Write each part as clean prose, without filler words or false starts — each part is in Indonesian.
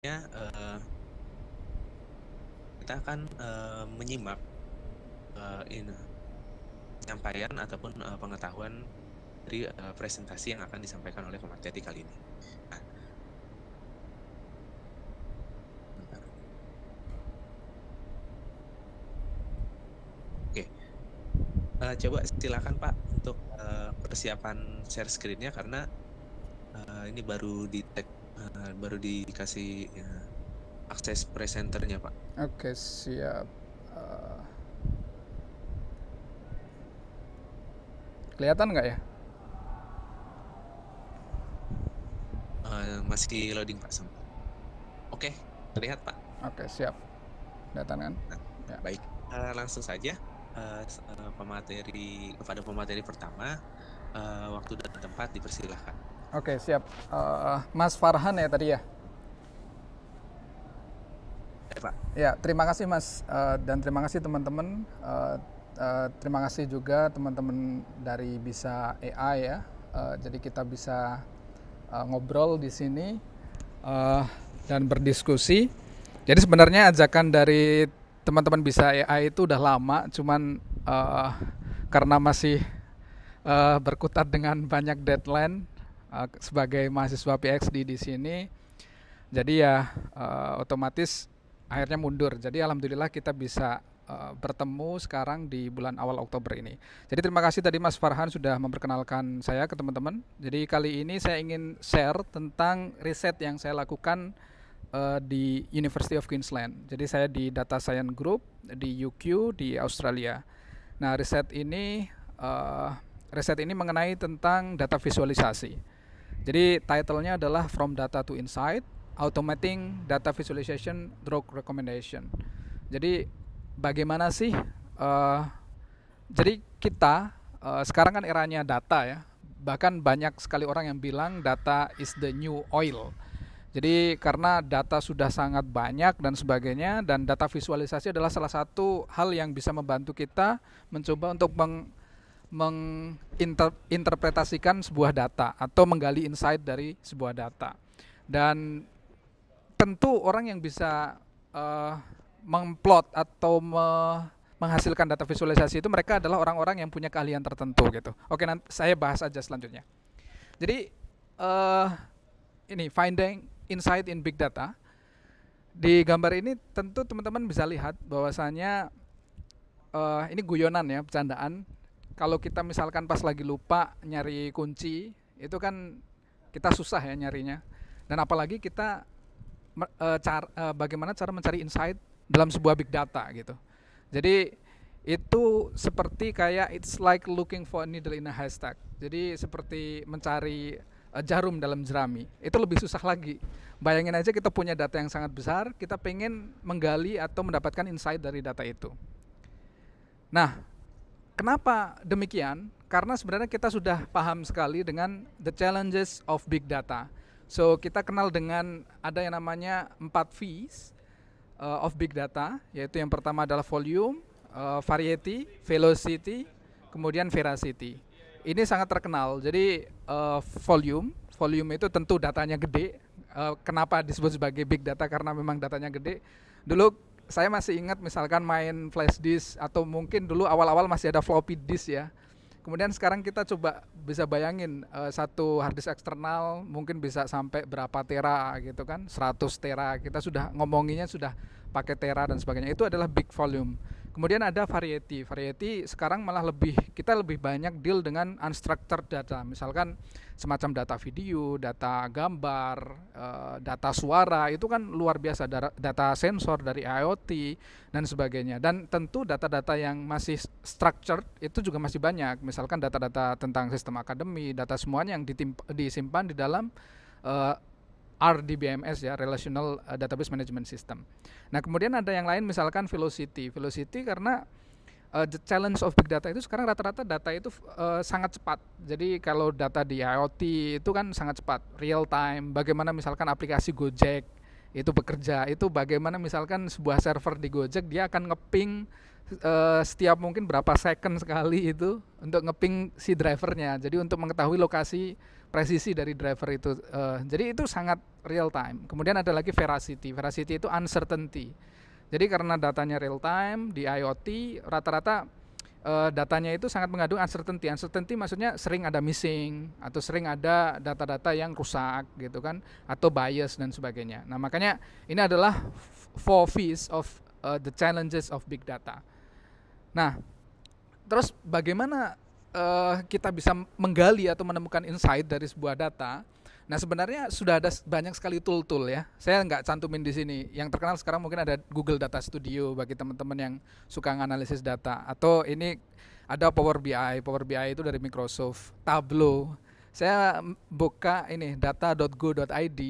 Ya, kita akan menyimak penyampaian ataupun pengetahuan dari presentasi yang akan disampaikan oleh pemateri kali ini. Nah, bentar. Oke, coba silakan Pak untuk persiapan share screen-nya karena ini baru baru dikasih akses presenternya Pak. Oke, siap. Kelihatan nggak ya? Masih loading Pak. Oke, terlihat Pak. Oke, siap. Kelihatan kan? Nah, Ya. baik, langsung saja kepada pemateri pertama, waktu dan tempat dipersilahkan. Oke, siap. Mas Farhan ya tadi ya? Ya, Pak. Ya, terima kasih Mas. Dan terima kasih teman-teman. Terima kasih juga teman-teman dari Bisa AI ya. Jadi kita bisa ngobrol di sini dan berdiskusi. Jadi sebenarnya ajakan dari teman-teman Bisa AI itu udah lama, cuman karena masih berkutat dengan banyak deadline sebagai mahasiswa PhD di sini, jadi ya otomatis akhirnya mundur. Jadi alhamdulillah kita bisa bertemu sekarang di bulan awal Oktober ini. Jadi terima kasih tadi Mas Farhan sudah memperkenalkan saya ke teman-teman. Jadi kali ini saya ingin share tentang riset yang saya lakukan di University of Queensland. Jadi saya di Data Science Group di UQ di Australia. Nah riset ini mengenai tentang data visualisasi. Jadi title-nya adalah From Data to Insight, Automating Data Visualization Drug Recommendation. Jadi bagaimana sih? Jadi kita sekarang kan eranya data ya. Bahkan banyak sekali orang yang bilang data is the new oil. Jadi karena data sudah sangat banyak dan sebagainya, dan data visualisasi adalah salah satu hal yang bisa membantu kita mencoba untuk menginterpretasikan sebuah data atau menggali insight dari sebuah data. Dan tentu orang yang bisa mengplot atau menghasilkan data visualisasi itu mereka adalah orang-orang yang punya keahlian tertentu gitu. Oke, nanti saya bahas aja selanjutnya. Jadi ini finding insight in big data. Di gambar ini tentu teman-teman bisa lihat bahwasanya ini guyonan ya, bercandaan. Kalau kita misalkan pas lagi lupa nyari kunci, itu kan kita susah ya nyarinya. Dan apalagi kita bagaimana cara mencari insight dalam sebuah big data gitu. Jadi itu seperti kayak it's like looking for a needle in a haystack. Jadi seperti mencari jarum dalam jerami. Itu lebih susah lagi. Bayangin aja kita punya data yang sangat besar, kita pengen menggali atau mendapatkan insight dari data itu. Nah, kenapa demikian? Karena sebenarnya kita sudah paham sekali dengan the challenges of big data. So kita kenal dengan ada yang namanya 4 V's of big data, yaitu yang pertama adalah volume, variety, velocity, kemudian veracity. Ini sangat terkenal. Jadi volume itu tentu datanya gede. Kenapa disebut sebagai big data? Karena memang datanya gede. Dulu saya masih ingat misalkan main flash disk atau mungkin dulu awal-awal masih ada floppy disk ya. Kemudian sekarang kita coba bisa bayangin satu hard disk eksternal mungkin bisa sampai berapa tera gitu kan, 100 tera. Kita sudah ngomonginnya sudah pakai tera dan sebagainya. Itu adalah big volume. Kemudian ada variety. Variety sekarang malah kita lebih banyak deal dengan unstructured data. Misalkan semacam data video, data gambar, data suara, itu kan luar biasa, data sensor dari IoT dan sebagainya. Dan tentu data-data yang masih structured itu juga masih banyak. Misalkan data-data tentang sistem akademi, data semuanya yang disimpan di dalam RDBMS ya, Relational Database Management System. Nah, kemudian ada yang lain misalkan velocity. Velocity karena the challenge of big data itu sekarang rata-rata data itu sangat cepat. Jadi kalau data di IoT itu kan sangat cepat, real time. Bagaimana misalkan aplikasi Gojek itu bekerja, itu bagaimana misalkan sebuah server di Gojek dia akan ngeping setiap mungkin berapa second sekali itu untuk ngeping si drivernya. Jadi untuk mengetahui lokasi presisi dari driver itu. Jadi itu sangat real time. Kemudian ada lagi veracity. Veracity itu uncertainty. Jadi karena datanya real time di IoT, rata-rata datanya itu sangat mengandung uncertainty. Uncertainty maksudnya sering ada missing atau sering ada data-data yang rusak gitu kan, atau bias dan sebagainya. Nah, makanya ini adalah 4 V's of the challenges of big data. Nah, terus bagaimana kita bisa menggali atau menemukan insight dari sebuah data? Nah, sebenarnya sudah ada banyak sekali tool-tool ya. Saya nggak cantumin di sini. Yang terkenal sekarang mungkin ada Google Data Studio bagi teman-teman yang suka menganalisis data. Atau ini ada Power BI. Power BI itu dari Microsoft. Tableau. Saya buka ini data.go.id,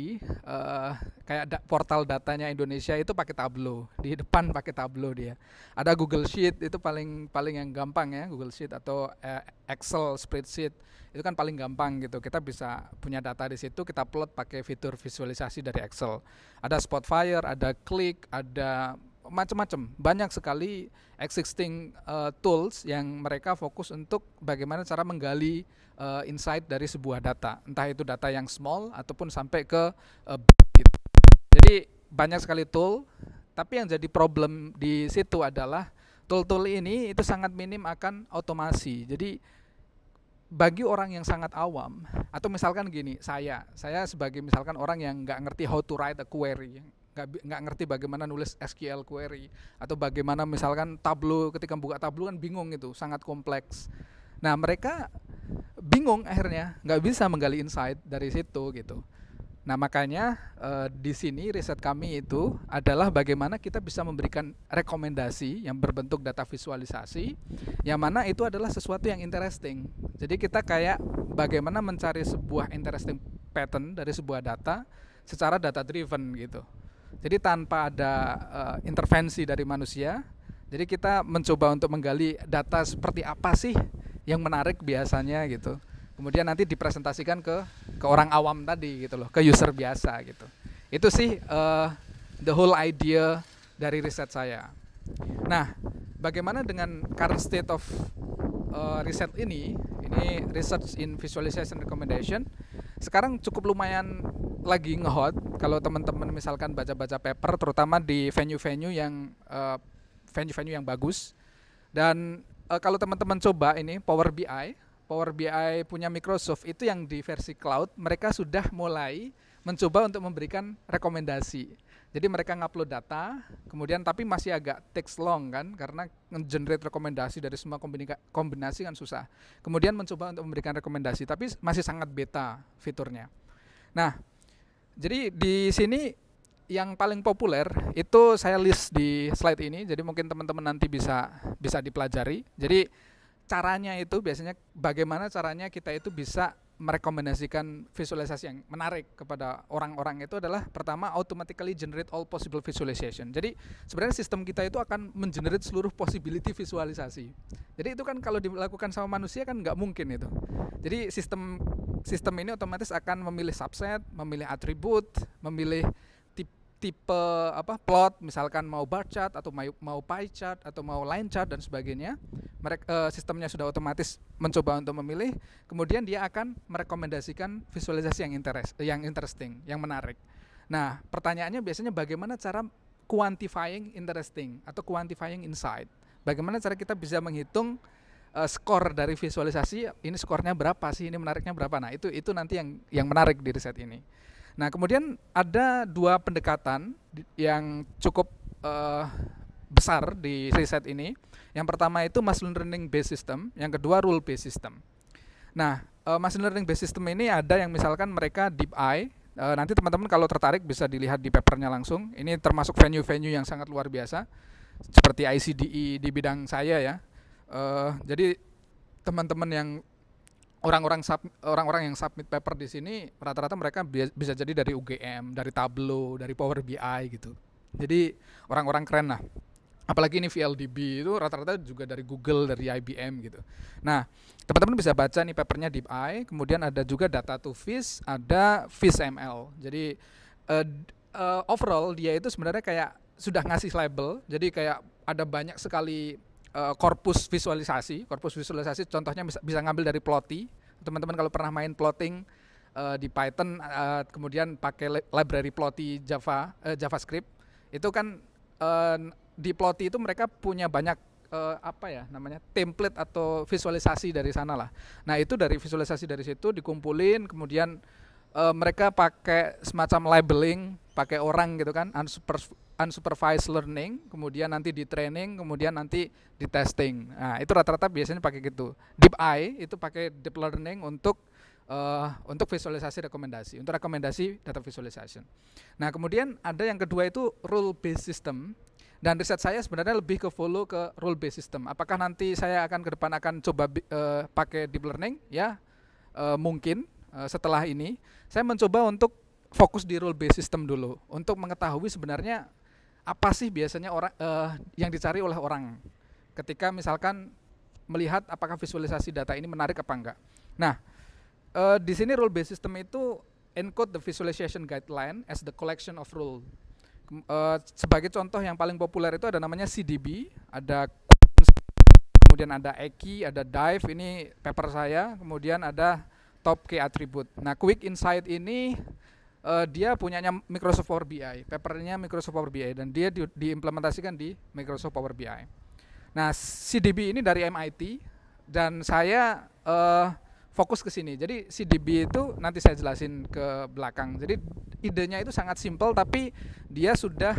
kayak portal datanya Indonesia itu pakai Tableau. Di depan pakai Tableau dia. Ada Google Sheet, itu paling yang gampang ya, Google Sheet, atau Excel spreadsheet. Itu kan paling gampang gitu. Kita bisa punya data di situ, kita plot pakai fitur visualisasi dari Excel. Ada Spotfire, ada Qlik, ada macam-macam. Banyak sekali existing tools yang mereka fokus untuk bagaimana cara menggali insight dari sebuah data. Entah itu data yang small ataupun sampai ke big gitu. Jadi banyak sekali tool, tapi yang jadi problem di situ adalah tool-tool ini itu sangat minim akan otomasi. Jadi bagi orang yang sangat awam, atau misalkan gini, saya sebagai misalkan orang yang nggak ngerti how to write a query, nggak ngerti bagaimana nulis SQL query, atau bagaimana misalkan Tableau, ketika buka Tableau kan bingung, itu sangat kompleks. Nah, mereka bingung akhirnya, nggak bisa menggali insight dari situ gitu. Nah, makanya di sini riset kami itu adalah bagaimana kita bisa memberikan rekomendasi yang berbentuk data visualisasi, yang mana itu adalah sesuatu yang interesting. Jadi kita kayak bagaimana mencari sebuah interesting pattern dari sebuah data secara data driven gitu. Jadi tanpa ada intervensi dari manusia. Jadi kita mencoba untuk menggali data seperti apa sih yang menarik biasanya gitu. Kemudian nanti dipresentasikan ke orang awam tadi gitu loh, ke user biasa gitu. Itu sih the whole idea dari riset saya. Nah, bagaimana dengan current state of riset ini research in visualization recommendation. Sekarang cukup lumayan lagi nge-hot kalau teman-teman misalkan baca-baca paper, terutama di venue-venue yang bagus. Dan kalau teman-teman coba ini Power BI punya Microsoft itu yang di versi cloud, mereka sudah mulai mencoba untuk memberikan rekomendasi. Jadi mereka ngupload data, kemudian tapi masih agak takes long kan, karena nge-generate rekomendasi dari semua kombinasi kan susah. Kemudian mencoba untuk memberikan rekomendasi, tapi masih sangat beta fiturnya. Nah, jadi di sini yang paling populer itu saya list di slide ini, jadi mungkin teman-teman nanti bisa dipelajari. Jadi caranya itu biasanya bagaimana caranya kita itu bisa merekomendasikan visualisasi yang menarik kepada orang-orang itu adalah pertama automatically generate all possible visualization. Jadi sebenarnya sistem kita itu akan mengenerate seluruh possibility visualisasi. Jadi itu kan kalau dilakukan sama manusia kan nggak mungkin itu. Jadi sistem ini otomatis akan memilih subset, memilih atribut, memilih tipe plot, misalkan mau bar chart atau mau pie chart atau mau line chart dan sebagainya. Sistemnya sudah otomatis mencoba untuk memilih, kemudian dia akan merekomendasikan visualisasi yang interesting, yang menarik. Nah, pertanyaannya biasanya bagaimana cara quantifying interesting atau quantifying insight. Bagaimana cara kita bisa menghitung skor dari visualisasi, ini skornya berapa sih, ini menariknya berapa. Nah, itu nanti yang menarik di riset ini. Nah, kemudian ada dua pendekatan yang cukup besar di riset ini. Yang pertama itu machine learning based system, yang kedua rule based system. Nah, machine learning based system ini ada yang misalkan mereka DeepEye. Nanti teman-teman kalau tertarik bisa dilihat di papernya langsung. Ini termasuk venue-venue yang sangat luar biasa, seperti ICDE di bidang saya ya. Jadi teman-teman yang orang-orang yang submit paper di sini rata-rata mereka bisa jadi dari UGM, dari Tableau, dari Power BI gitu. Jadi orang-orang keren lah. Apalagi ini VLDB itu rata-rata juga dari Google, dari IBM gitu. Nah, teman-teman bisa baca nih papernya DeepEye, kemudian ada juga data to Fish, ada FishML. Jadi overall dia itu sebenarnya kayak sudah ngasih label, jadi kayak ada banyak sekali korpus visualisasi contohnya bisa ngambil dari Plotly. Teman-teman kalau pernah main plotting di Python, kemudian pakai library Plotly JavaScript, itu kan di Plotly itu mereka punya banyak template atau visualisasi dari sana lah. Nah itu dari visualisasi dari situ dikumpulin, kemudian mereka pakai semacam labeling, pakai orang gitu kan, unsupervised learning, kemudian nanti di training, kemudian nanti di testing. Nah itu rata-rata biasanya pakai gitu. DeepEye itu pakai deep learning untuk visualisasi rekomendasi, untuk rekomendasi data visualization. Nah kemudian ada yang kedua itu rule based system. Dan riset saya sebenarnya lebih ke follow ke rule based system. Apakah nanti saya akan ke depan akan coba pakai deep learning? Ya, mungkin setelah ini saya mencoba untuk fokus di rule based system dulu untuk mengetahui sebenarnya apa sih biasanya orang yang dicari oleh orang ketika misalkan melihat apakah visualisasi data ini menarik apa enggak. Nah, di sini rule based system itu encode the visualization guideline as the collection of rule. Sebagai contoh yang paling populer itu ada namanya CDB, ada kemudian ada Eki, ada Dive, ini paper saya, kemudian ada top key attribute. Nah, Quick Insight ini dia punyanya Microsoft Power BI, papernya Microsoft Power BI, dan dia diimplementasikan di Microsoft Power BI. Nah, CDB ini dari MIT dan saya fokus ke sini. Jadi CDB itu nanti saya jelasin ke belakang. Jadi idenya itu sangat simpel, tapi dia sudah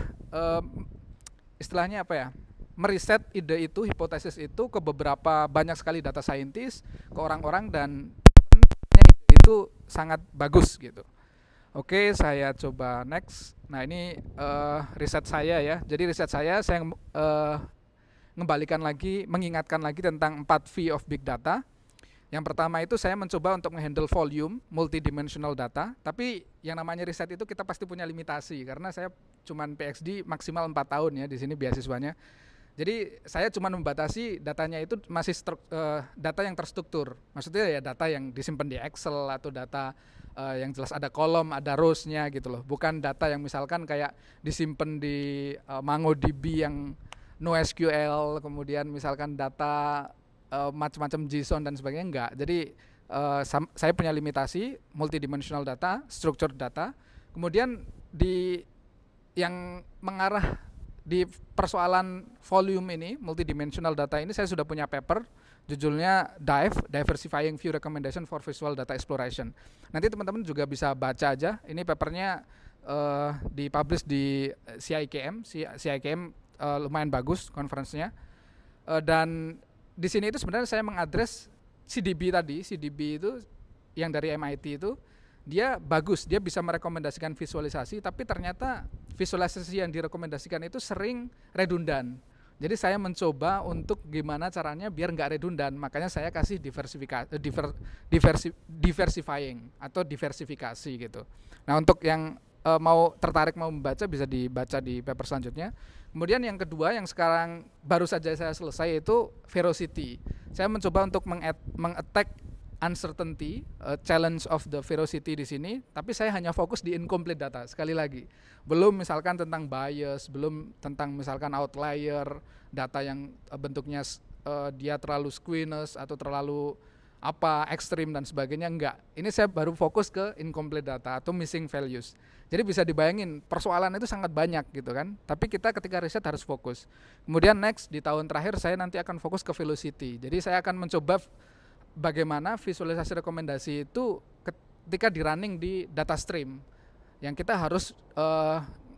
istilahnya apa ya, meriset ide itu, hipotesis itu ke beberapa banyak sekali data scientist, ke orang-orang, dan itu sangat bagus gitu. Oke, saya coba next. Nah ini riset saya ya. Jadi riset saya mengingatkan lagi tentang 4V of big data. Yang pertama itu saya mencoba untuk menghandle volume, multidimensional data, tapi yang namanya riset itu kita pasti punya limitasi, karena saya cuman PhD maksimal 4 tahun ya di sini beasiswanya. Jadi saya cuma membatasi datanya itu masih data yang terstruktur, maksudnya ya data yang disimpan di Excel atau data yang jelas ada kolom, ada rows-nya gitu loh, bukan data yang misalkan kayak disimpan di MongoDB yang NoSQL, kemudian misalkan data macam-macam JSON dan sebagainya, enggak. Jadi saya punya limitasi multidimensional data, structured data. Kemudian yang mengarah di persoalan volume ini, multidimensional data ini, saya sudah punya paper, judulnya Diversifying View Recommendation for Visual Data Exploration. Nanti teman-teman juga bisa baca aja. Ini papernya dipublish di CIKM. CIKM lumayan bagus konferensinya. Dan di sini itu sebenarnya saya mengadres CDB tadi. CDB itu yang dari MIT itu dia bagus, dia bisa merekomendasikan visualisasi, tapi ternyata visualisasi yang direkomendasikan itu sering redundan. Jadi saya mencoba untuk gimana caranya biar nggak redundan, makanya saya kasih diversifying atau diversifikasi gitu. Nah untuk yang mau membaca bisa dibaca di paper selanjutnya. Kemudian yang kedua yang sekarang baru saja saya selesai itu veracity. Saya mencoba untuk meng-attack uncertainty, challenge of the veracity di sini, tapi saya hanya fokus di incomplete data. Sekali lagi, belum misalkan tentang bias, belum tentang misalkan outlier, data yang bentuknya dia terlalu squeamish atau terlalu ekstrim dan sebagainya, enggak. Ini saya baru fokus ke incomplete data atau missing values. Jadi bisa dibayangin persoalan itu sangat banyak gitu kan. Tapi kita ketika riset harus fokus. Kemudian next di tahun terakhir saya nanti akan fokus ke velocity. Jadi saya akan mencoba bagaimana visualisasi rekomendasi itu ketika di running di data stream. Yang kita harus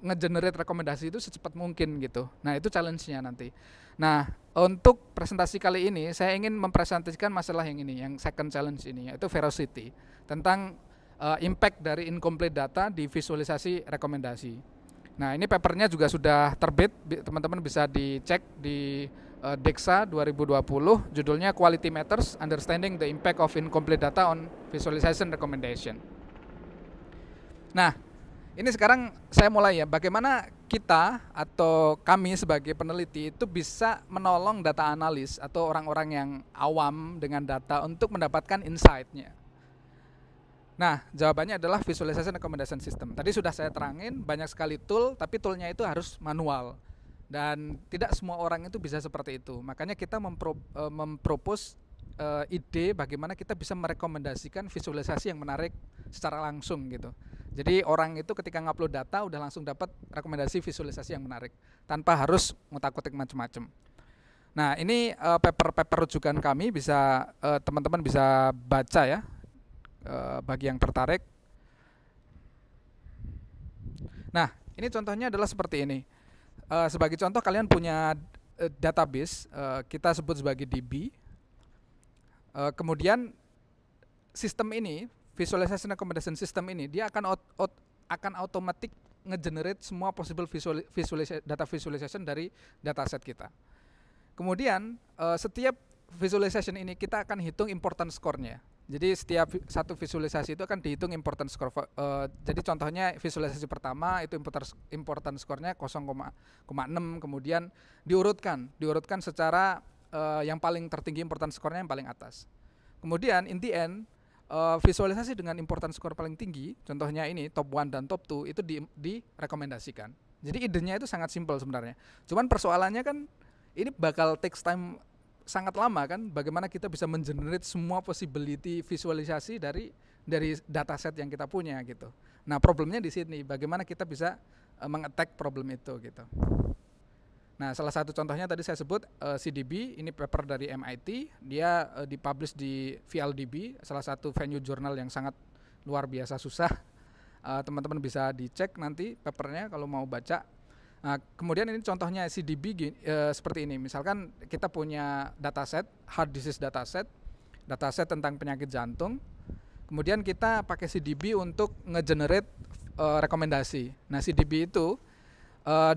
nge-generate rekomendasi itu secepat mungkin gitu. Nah itu challenge-nya nanti. Nah untuk presentasi kali ini saya ingin mempresentasikan masalah yang ini, yang second challenge ini, yaitu veracity, tentang impact dari incomplete data di visualisasi rekomendasi. Nah ini papernya juga sudah terbit, teman-teman bisa dicek di DEXA 2020, judulnya Quality Matters, Understanding the Impact of Incomplete Data on Visualization Recommendation. Nah ini sekarang saya mulai ya, bagaimana kita atau kami sebagai peneliti itu bisa menolong data analis atau orang-orang yang awam dengan data untuk mendapatkan insight-nya. Nah, jawabannya adalah Visualization Recommendation System. Tadi sudah saya terangin, banyak sekali tool, tapi toolnya itu harus manual. Dan tidak semua orang itu bisa seperti itu. Makanya kita mempropose ide bagaimana kita bisa merekomendasikan visualisasi yang menarik secara langsung gitu. Jadi orang itu ketika ngupload data udah langsung dapat rekomendasi visualisasi yang menarik tanpa harus ngutak-ngutik macam-macam. Nah, ini paper-paper rujukan kami, bisa teman-teman bisa baca ya, bagi yang tertarik. Nah, ini contohnya adalah seperti ini. Sebagai contoh, kalian punya database, kita sebut sebagai DB. Kemudian sistem ini, visualization recommendation system ini, dia akan otomatis nge-generate semua possible data visualization dari dataset kita. Kemudian setiap visualization ini kita akan hitung importance score-nya. Jadi setiap satu visualisasi itu akan dihitung importance score. Jadi contohnya visualisasi pertama itu importance score-nya 0,6, kemudian diurutkan secara yang paling tertinggi importance score-nya yang paling atas. Kemudian in the end visualisasi dengan importance score paling tinggi, contohnya ini top 1 dan top 2 itu direkomendasikan. Jadi idenya itu sangat simpel sebenarnya. Cuman persoalannya kan ini bakal takes time sangat lama kan, bagaimana kita bisa mengenerate semua possibility visualisasi dari dataset yang kita punya gitu. Nah, problemnya di sini bagaimana kita bisa mengattack problem itu gitu. Nah, salah satu contohnya tadi saya sebut CDB, ini paper dari MIT, dia dipublish di VLDB, salah satu venue jurnal yang sangat luar biasa susah. Teman-teman bisa dicek nanti papernya kalau mau baca. Nah, kemudian ini contohnya CDB seperti ini. Misalkan kita punya dataset, hard disease dataset tentang penyakit jantung. Kemudian kita pakai CDB untuk nge-generate rekomendasi. Nah, CDB itu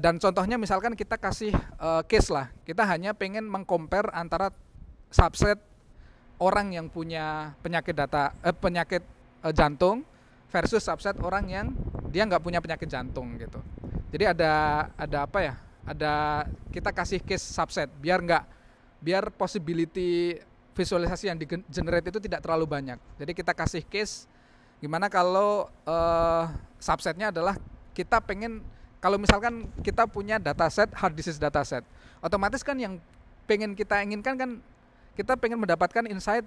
dan contohnya misalkan kita kasih case lah. Kita hanya pengen meng-compare antara subset orang yang punya penyakit jantung versus subset orang yang dia nggak punya penyakit jantung gitu. Jadi ada apa ya? Ada kita kasih case subset biar possibility visualisasi yang di-generate itu tidak terlalu banyak. Jadi kita kasih case gimana kalau subsetnya adalah kita pengen, kalau misalkan kita punya dataset hard disease dataset, otomatis kan yang pengen kita inginkan kan kita pengen mendapatkan insight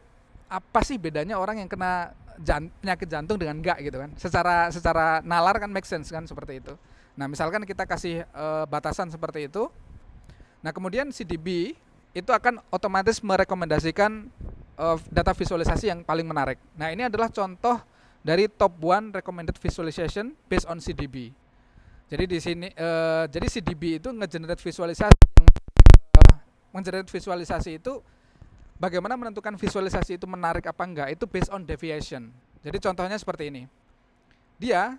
apa sih bedanya orang yang kena penyakit jantung dengan enggak gitu kan. Secara nalar kan make sense kan seperti itu. Nah, misalkan kita kasih batasan seperti itu. Nah, kemudian CDB itu akan otomatis merekomendasikan data visualisasi yang paling menarik. Nah, ini adalah contoh dari top 1 recommended visualization based on CDB. Jadi di sini jadi CDB itu nge-generate visualisasi itu bagaimana menentukan visualisasi itu menarik apa enggak, itu based on deviation. Jadi contohnya seperti ini. Dia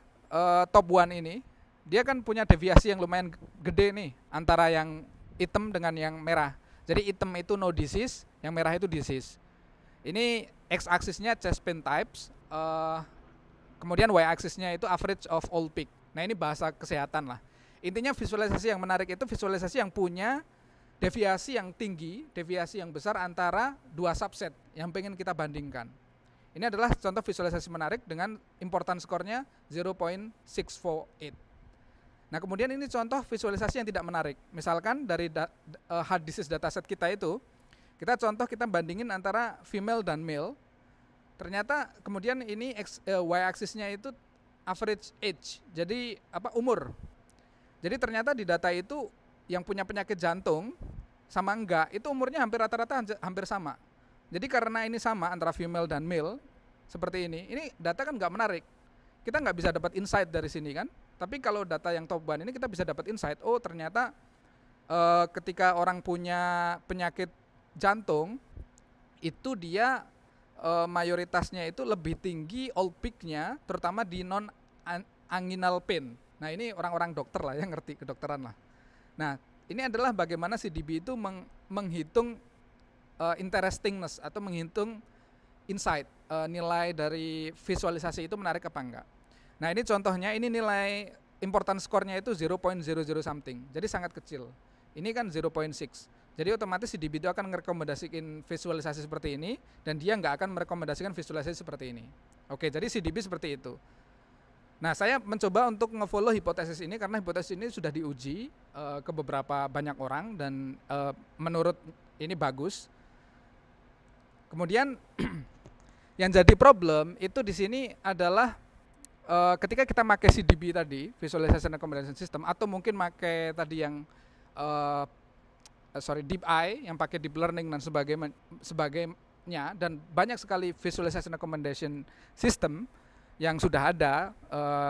top 1 ini dia kan punya deviasi yang lumayan gede nih antara yang hitam dengan yang merah. Jadi hitam itu no disease, yang merah itu disease. Ini x-axisnya chest pain types, kemudian y-axisnya itu average of all peak. Nah, ini bahasa kesehatan lah. Intinya visualisasi yang menarik itu visualisasi yang punya deviasi yang tinggi, deviasi yang besar antara dua subset yang pengen kita bandingkan. Ini adalah contoh visualisasi menarik dengan importance score-nya 0.648. Nah, kemudian ini contoh visualisasi yang tidak menarik. Misalkan dari hard disease dataset kita itu, kita bandingin antara female dan male. Ternyata kemudian ini y-axisnya itu average age, jadi umur. Jadi ternyata di data itu yang punya penyakit jantung sama enggak, itu umurnya hampir rata-rata hampir sama. Jadi karena ini sama antara female dan male, seperti ini data kan nggak menarik. Kita nggak bisa dapat insight dari sini kan. Tapi kalau data yang top 1 ini kita bisa dapat insight, oh ternyata ketika orang punya penyakit jantung, itu dia mayoritasnya itu lebih tinggi all peak-nya, terutama di non-anginal pain. Nah, ini orang-orang dokter lah yang ngerti kedokteran lah. Nah, ini adalah bagaimana CDB itu menghitung interestingness atau menghitung insight, nilai dari visualisasi itu menarik apa enggak. Nah, ini contohnya, ini nilai importance score-nya itu 0.00 something, jadi sangat kecil. Ini kan 0.6, jadi otomatis CDB itu akan merekomendasikan visualisasi seperti ini, dan dia nggak akan merekomendasikan visualisasi seperti ini. Oke, jadi CDB seperti itu. Nah, saya mencoba untuk nge-follow hipotesis ini, karena hipotesis ini sudah diuji ke beberapa banyak orang, dan menurut ini bagus. Kemudian yang jadi problem itu di sini adalah ketika kita pakai CDB tadi, Visualization Recommendation System, atau mungkin pakai tadi yang Deep Eye yang pakai deep learning dan sebagainya, dan banyak sekali Visualization Recommendation System yang sudah ada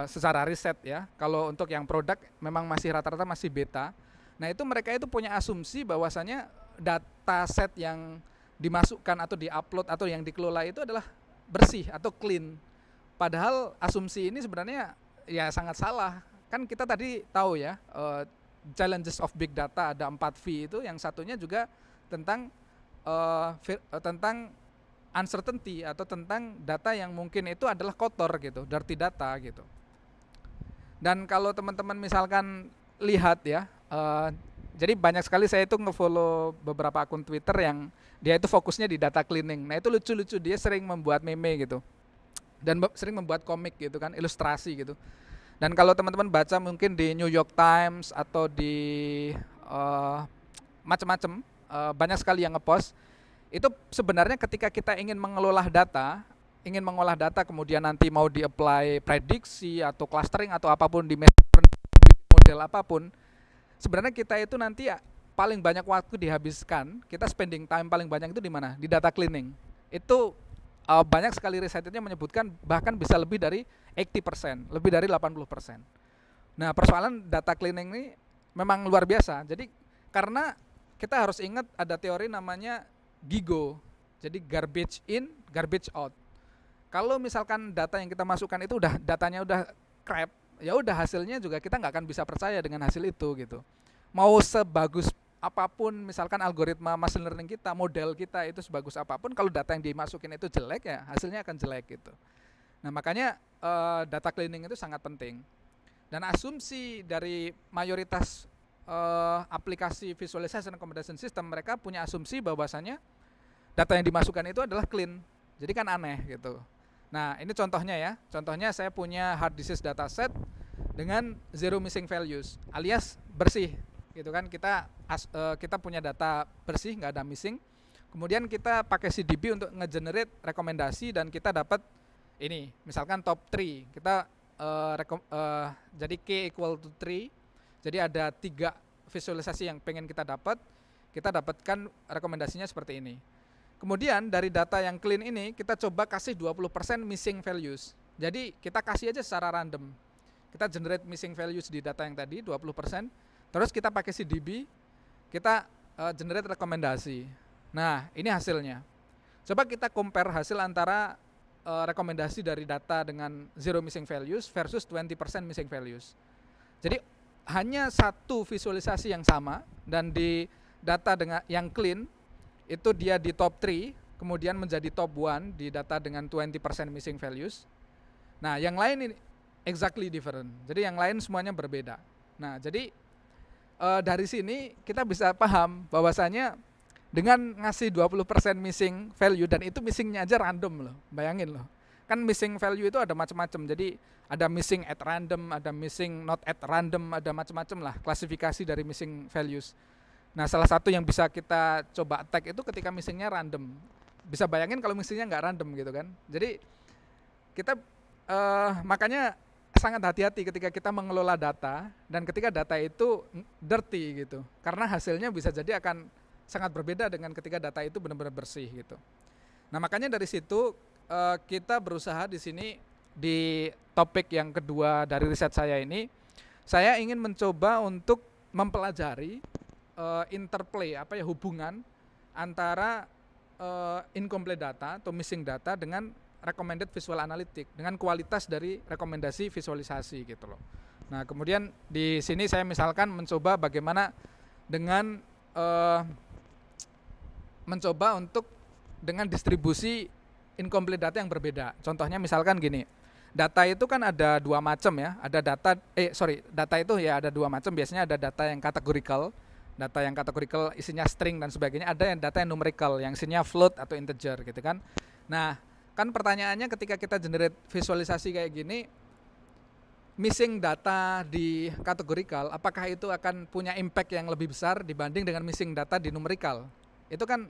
secara riset ya. Kalau untuk yang produk memang masih rata-rata masih beta. Nah itu mereka itu punya asumsi bahwasanya data set yang dimasukkan atau diupload atau yang dikelola itu adalah bersih atau clean. Padahal asumsi ini sebenarnya ya sangat salah. Kan kita tadi tahu ya, challenges of big data ada 4V itu, yang satunya juga tentang tentang uncertainty atau tentang data yang mungkin itu adalah kotor gitu, dirty data gitu. Dan kalau teman-teman misalkan lihat ya, jadi banyak sekali saya itu nge-follow beberapa akun Twitter yang dia itu fokusnya di data cleaning. Nah itu lucu-lucu, dia sering membuat meme gitu dan sering membuat komik gitu kan, ilustrasi gitu. Dan kalau teman-teman baca mungkin di New York Times atau di macam-macam, banyak sekali yang ngepost. Itu sebenarnya ketika kita ingin mengolah data kemudian nanti mau di-apply prediksi atau clustering atau apapun di model apapun, sebenarnya kita itu nanti ya paling banyak waktu dihabiskan, kita spending time paling banyak itu di mana? Di data cleaning. Itu banyak sekali risetnya menyebutkan bahkan bisa lebih dari 80%, lebih dari 80%. Nah, persoalan data cleaning ini memang luar biasa. Jadi karena kita harus ingat ada teori namanya GIGO. Jadi garbage in, garbage out. Kalau misalkan data yang kita masukkan itu datanya udah crap, ya udah hasilnya juga kita nggak akan bisa percaya dengan hasil itu gitu. Mau sebagus apapun misalkan algoritma machine learning kita, model kita itu sebagus apapun, kalau data yang dimasukin itu jelek ya hasilnya akan jelek gitu. Nah makanya data cleaning itu sangat penting. Dan asumsi dari mayoritas aplikasi visualization recommendation system, mereka punya asumsi bahwasanya data yang dimasukkan itu adalah clean. Jadi kan aneh gitu. Nah ini contohnya ya, contohnya saya punya hard disk dataset dengan zero missing values alias bersih gitu kan. Kita punya data bersih, nggak ada missing. Kemudian kita pakai CDB untuk nge-generate rekomendasi dan kita dapat ini, misalkan top 3. Kita jadi K equal to 3. Jadi ada 3 visualisasi yang pengen kita dapat. Kita dapatkan rekomendasinya seperti ini. Kemudian dari data yang clean ini kita coba kasih 20% missing values. Jadi kita kasih aja secara random. Kita generate missing values di data yang tadi 20%. Terus kita pakai CDB, kita generate rekomendasi. Nah, ini hasilnya. Coba kita compare hasil antara rekomendasi dari data dengan zero missing values versus 20% missing values. Jadi hanya satu visualisasi yang sama, dan di data dengan yang clean itu dia di top 3, kemudian menjadi top 1 di data dengan 20% missing values. Nah, yang lain ini exactly different. Jadi yang lain semuanya berbeda. Nah, jadi dari sini kita bisa paham bahwasanya dengan ngasih 20% missing value, dan itu missingnya aja random loh, bayangin loh. Kan missing value itu ada macam-macam, jadi ada missing at random, ada missing not at random, ada macam-macam lah klasifikasi dari missing values. Nah salah satu yang bisa kita coba attack itu ketika missingnya random. Bisa bayangin kalau missingnya nggak random gitu kan. Jadi kita makanya sangat hati-hati ketika kita mengelola data, dan ketika data itu dirty gitu, karena hasilnya bisa jadi akan sangat berbeda dengan ketika data itu benar-benar bersih gitu. Nah makanya dari situ kita berusaha di sini di topik yang kedua dari riset saya ini, saya ingin mencoba untuk mempelajari interplay hubungan antara incomplete data atau missing data dengan recommended visual analytic, dengan kualitas dari rekomendasi visualisasi gitu loh. Nah kemudian di sini saya misalkan mencoba bagaimana dengan mencoba untuk dengan distribusi incomplete data yang berbeda. Contohnya misalkan gini, data itu kan ada 2 macam ya. Ada data itu ya ada 2 macam. Biasanya ada data yang categorical isinya string dan sebagainya. Ada yang data yang numerical yang isinya float atau integer gitu kan. Nah kan pertanyaannya ketika kita generate visualisasi kayak gini, missing data di categorical, apakah itu akan punya impact yang lebih besar dibanding dengan missing data di numerical? Itu kan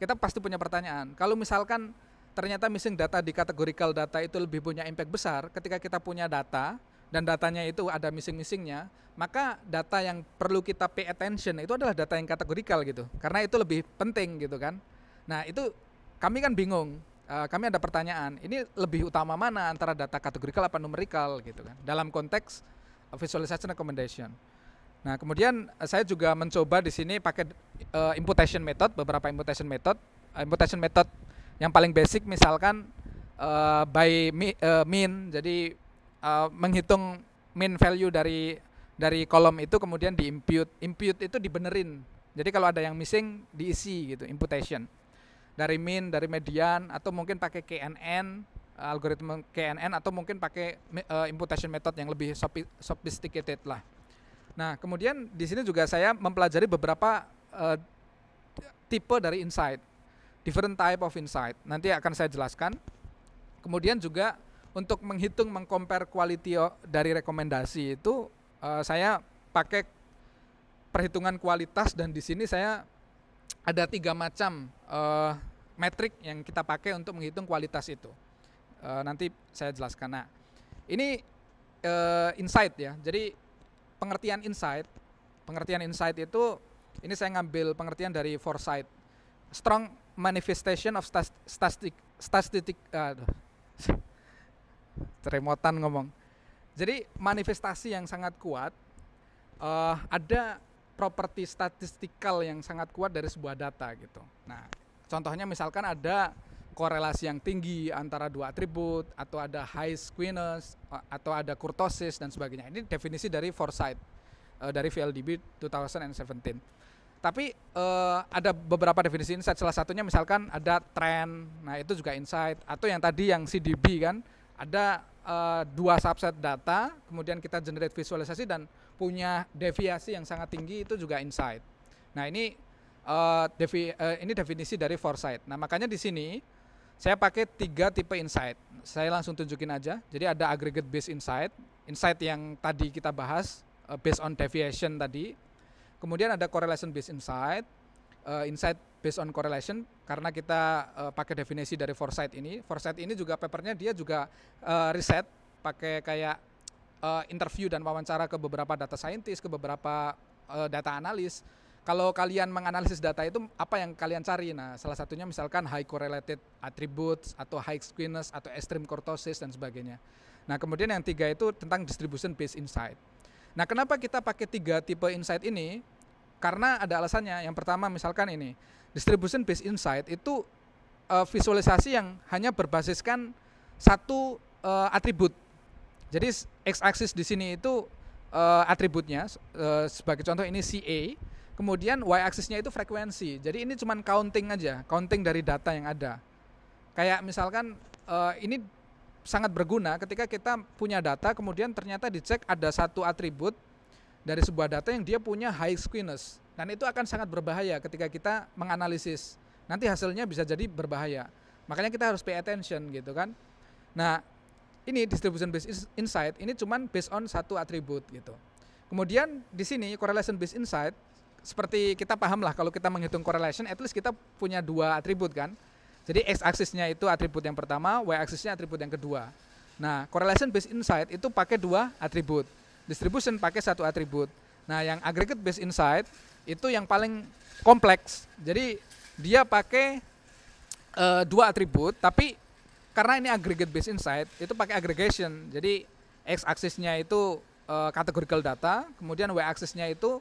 kita pasti punya pertanyaan. Kalau misalkan ternyata missing data di categorical data itu lebih punya impact besar, ketika kita punya data dan datanya itu ada missing-missingnya, maka data yang perlu kita pay attention itu adalah data yang categorical gitu, karena itu lebih penting gitu kan. Nah itu kami kan bingung, kami ada pertanyaan, ini lebih utama mana antara data categorical apa numerical gitu kan, dalam konteks visualization recommendation. Nah kemudian saya juga mencoba di sini pakai imputation method, beberapa imputation method yang paling basic misalkan by mean, jadi menghitung mean value dari kolom itu kemudian impute itu dibenerin. Jadi kalau ada yang missing diisi gitu, imputation. Dari mean, dari median, atau mungkin pakai KNN, algoritma KNN, atau mungkin pakai imputation method yang lebih sophisticated lah. Nah, kemudian di sini juga saya mempelajari beberapa tipe dari insight, different type of insight. Nanti akan saya jelaskan. Kemudian juga untuk mengcompare quality dari rekomendasi itu saya pakai perhitungan kualitas, dan di sini saya ada 3 macam metrik yang kita pakai untuk menghitung kualitas itu. Nanti saya jelaskan. Nah, ini insight ya. Jadi pengertian insight itu ini saya ngambil pengertian dari Foresight. Strong manifestation of statistic remotan ngomong. Jadi manifestasi yang sangat kuat, ada properti statistikal yang sangat kuat dari sebuah data gitu. Nah, contohnya misalkan ada korelasi yang tinggi antara 2 atribut, atau ada high skewness, atau ada kurtosis dan sebagainya. Ini definisi dari Foresight dari VLDB 2017. Tapi ada beberapa definisi insight, salah satunya misalkan ada trend, nah itu juga insight. Atau yang tadi yang CDB kan, ada 2 subset data, kemudian kita generate visualisasi dan punya deviasi yang sangat tinggi, itu juga insight. Nah ini definisi dari Foresight. Nah makanya di sini saya pakai 3 tipe insight. Saya langsung tunjukin aja. Jadi ada aggregate based insight, insight yang tadi kita bahas based on deviation tadi. Kemudian ada correlation based insight, insight based on correlation, karena kita pakai definisi dari Foresight ini. Foresight ini juga papernya dia juga riset, pakai kayak interview dan wawancara ke beberapa data scientist, ke beberapa data analis. Kalau kalian menganalisis data itu apa yang kalian cari? Nah, salah satunya misalkan high correlated attributes, atau high skewness, atau extreme kurtosis dan sebagainya. Nah, kemudian yang 3 itu tentang distribution based insight. Nah, kenapa kita pakai 3 tipe insight ini? Karena ada alasannya. Yang pertama misalkan ini, distribution based insight itu visualisasi yang hanya berbasiskan satu atribut. Jadi x-axis di sini itu atributnya, sebagai contoh ini CA, kemudian y-axisnya itu frekuensi. Jadi ini cuma counting aja, counting dari data yang ada. Kayak misalkan ini sangat berguna ketika kita punya data, kemudian ternyata dicek ada satu atribut dari sebuah data yang dia punya high skewness, dan itu akan sangat berbahaya ketika kita menganalisis. Nanti hasilnya bisa jadi berbahaya. Makanya kita harus pay attention gitu kan. Nah, ini distribution based insight ini cuman based on satu atribut gitu. Kemudian di sini correlation based insight, seperti kita paham lah kalau kita menghitung correlation, at least kita punya 2 atribut kan. Jadi x-axisnya itu atribut yang pertama, y-axisnya atribut yang kedua. Nah, correlation based insight itu pakai 2 atribut. Distribution pakai 1 atribut. Nah, yang aggregate based insight itu yang paling kompleks. Jadi dia pakai 2 atribut, tapi karena ini aggregate based insight itu pakai aggregation. Jadi x-axisnya itu categorical data, kemudian y-axisnya itu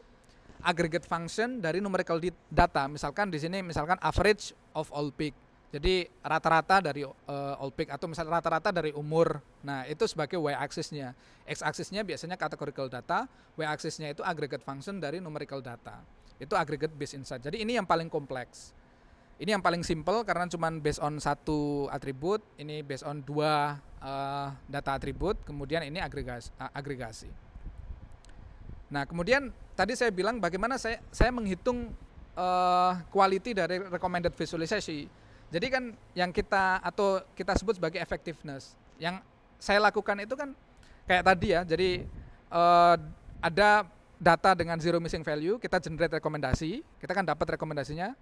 aggregate function dari numerical data. Misalkan di sini misalkan average of all peak. Jadi rata-rata dari all peak, atau misalnya rata-rata dari umur. Nah, itu sebagai y-axisnya. X-axisnya biasanya categorical data, y-axisnya itu aggregate function dari numerical data. Itu aggregate based insight. Jadi ini yang paling kompleks. Ini yang paling simple karena cuma based on 1 atribut, ini based on 2 data atribut, kemudian ini agregasi. Nah, kemudian tadi saya bilang bagaimana saya menghitung quality dari recommended visualisasi. Jadi kan yang kita sebut sebagai effectiveness. Yang saya lakukan itu kan kayak tadi ya. Jadi ada data dengan zero missing value, kita generate rekomendasi, kita kan dapat rekomendasinya.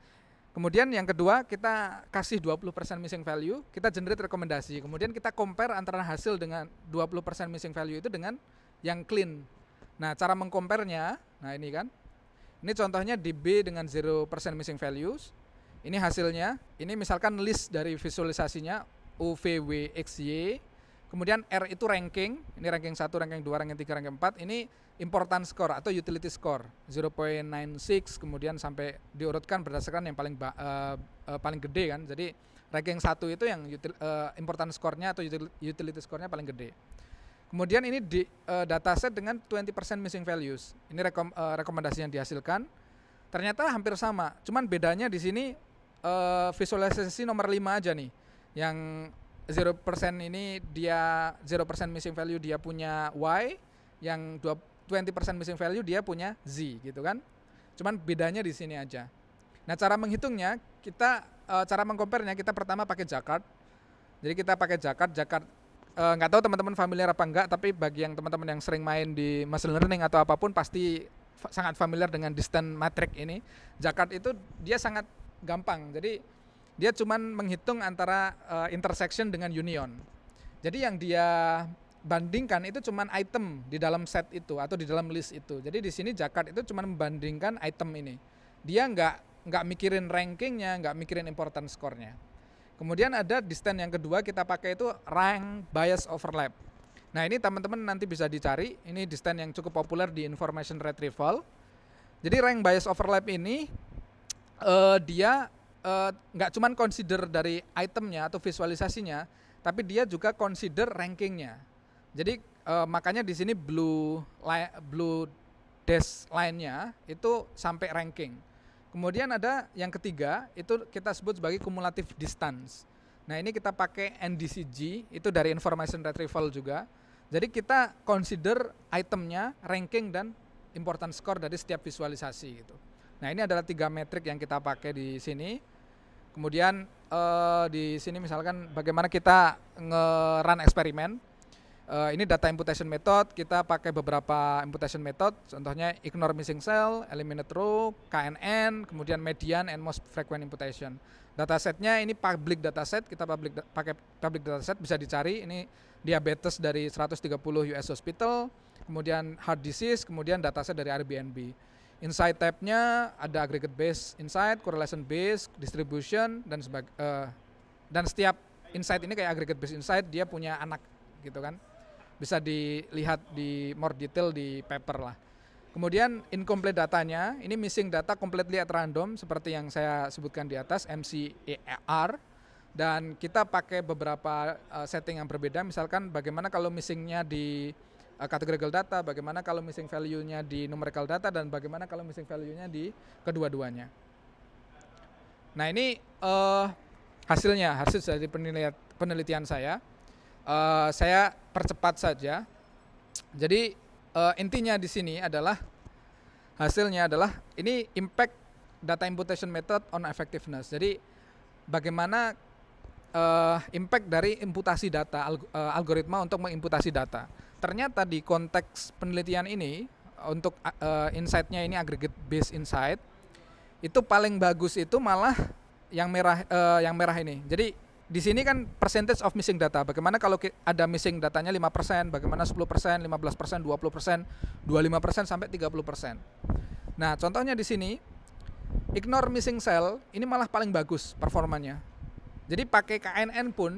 Kemudian yang kedua kita kasih 20% missing value, kita generate rekomendasi. Kemudian kita compare antara hasil dengan 20% missing value itu dengan yang clean. Nah, cara mengcompare-nya, nah ini kan. Ini contohnya di B dengan 0% missing values. Ini hasilnya, ini misalkan list dari visualisasinya UVWXY. Kemudian R itu ranking, ini ranking 1, ranking 2, ranking 3, ranking 4. Ini important score atau utility score 0.96, kemudian sampai diurutkan berdasarkan yang paling gede kan. Jadi ranking 1 itu yang important score-nya atau utility score-nya paling gede. Kemudian ini di dataset dengan 20% missing values. Ini rekomendasi yang dihasilkan. Ternyata hampir sama. Cuman bedanya di sini visualisasi nomor 5 aja nih. Yang 0% ini dia 0% missing value dia punya Y, yang 20% missing value dia punya Z gitu kan. Cuman bedanya di sini aja. Nah, cara menghitungnya kita cara mengcompare-nya kita pertama pakai Jaccard. Jadi kita pakai Jaccard nggak tahu teman-teman familiar apa enggak, tapi bagi yang teman-teman yang sering main di machine learning atau apapun pasti sangat familiar dengan distance matrix ini. Jaccard itu dia sangat gampang. Jadi dia cuman menghitung antara intersection dengan union. Jadi yang dia bandingkan itu cuman item di dalam set itu atau di dalam list itu. Jadi di sini Jaccard itu cuman membandingkan item ini. Dia nggak mikirin rankingnya, nggak mikirin important score-nya. Kemudian ada distance yang kedua kita pakai itu rank bias overlap. Nah, ini teman-teman nanti bisa dicari. Ini distance yang cukup populer di information retrieval. Jadi rank bias overlap ini dia nggak cuman consider dari itemnya atau visualisasinya, tapi dia juga consider rankingnya. Jadi makanya di sini blue dash line-nya itu sampai ranking. Kemudian ada yang ketiga, itu kita sebut sebagai cumulative distance. Nah, ini kita pakai NDCG, itu dari information retrieval juga. Jadi kita consider itemnya, ranking, dan important score dari setiap visualisasi gitu. Nah, ini adalah 3 metrik yang kita pakai di sini. Kemudian di sini misalkan bagaimana kita nge-run eksperimen. Ini data imputation method, kita pakai beberapa imputation method, contohnya ignore missing cell, eliminate row, KNN, kemudian median and most frequent imputation. Datasetnya ini public dataset, kita pakai public dataset, bisa dicari. Ini diabetes dari 130 US hospital, kemudian heart disease, kemudian dataset dari Airbnb. Insight tab-nya ada aggregate based insight, correlation based, distribution, dan setiap insight ini kayak aggregate based insight dia punya anak gitu kan. Bisa dilihat di more detail di paper lah. Kemudian incomplete datanya, ini missing data completely at random seperti yang saya sebutkan di atas, MCAR. Dan kita pakai beberapa setting yang berbeda, misalkan bagaimana kalau missingnya di categorical data, bagaimana kalau missing value-nya di numerical data, dan bagaimana kalau missing value-nya di kedua-duanya. Nah, ini hasil dari penelitian saya. Saya percepat saja. Jadi intinya di sini adalah hasilnya adalah ini impact data imputation method on effectiveness. Jadi bagaimana impact dari imputasi data, algoritma untuk mengimputasi data. Ternyata di konteks penelitian ini untuk insight-nya ini aggregate based insight, itu paling bagus itu malah yang merah ini. Jadi di sini kan percentage of missing data. Bagaimana kalau ada missing datanya 5%, bagaimana 10%, 15%, 20%, 25% sampai 30%. Nah, contohnya di sini ignore missing cell ini malah paling bagus performanya. Jadi pakai KNN pun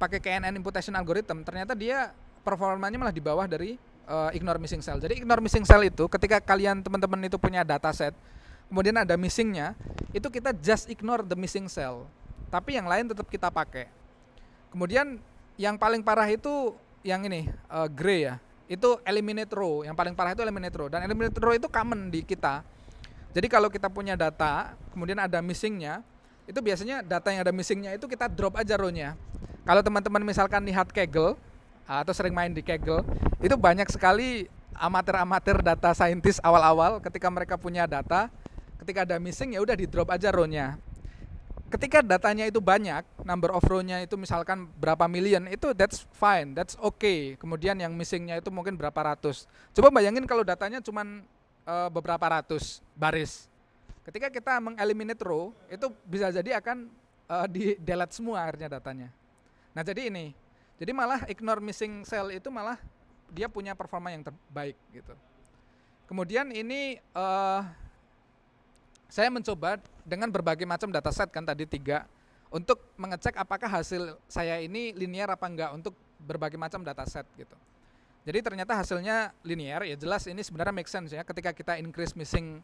pakai KNN imputation algorithm, ternyata dia performanya malah di bawah dari ignore missing cell. Jadi ignore missing cell itu ketika kalian teman-teman itu punya dataset, kemudian ada missingnya, itu kita just ignore the missing cell. Tapi yang lain tetap kita pakai. Kemudian yang paling parah itu yang ini gray ya. Itu eliminate row. Yang paling parah itu eliminate row. Dan eliminate row itu common di kita. Jadi kalau kita punya data, kemudian ada missingnya, itu biasanya data yang ada missingnya itu kita drop aja row-nya. Kalau teman-teman misalkan lihat Kaggle atau sering main di Kaggle, itu banyak sekali amatir-amatir data scientist awal-awal ketika mereka punya data, ketika ada missing ya udah di drop aja row-nya. Ketika datanya itu banyak, number of row-nya itu misalkan berapa million, itu that's fine, that's okay. Kemudian yang missing-nya itu mungkin berapa ratus. Coba bayangin kalau datanya cuma beberapa ratus baris. Ketika kita mengeliminate row, itu bisa jadi akan di delete semua akhirnya datanya. Nah jadi ini, jadi malah ignore missing cell itu malah dia punya performa yang terbaik gitu. Kemudian ini saya mencoba dengan berbagai macam dataset kan tadi 3 untuk mengecek apakah hasil saya ini linear apa enggak untuk berbagai macam dataset gitu. Jadi ternyata hasilnya linear, ya jelas ini sebenarnya make sense ya ketika kita increase missing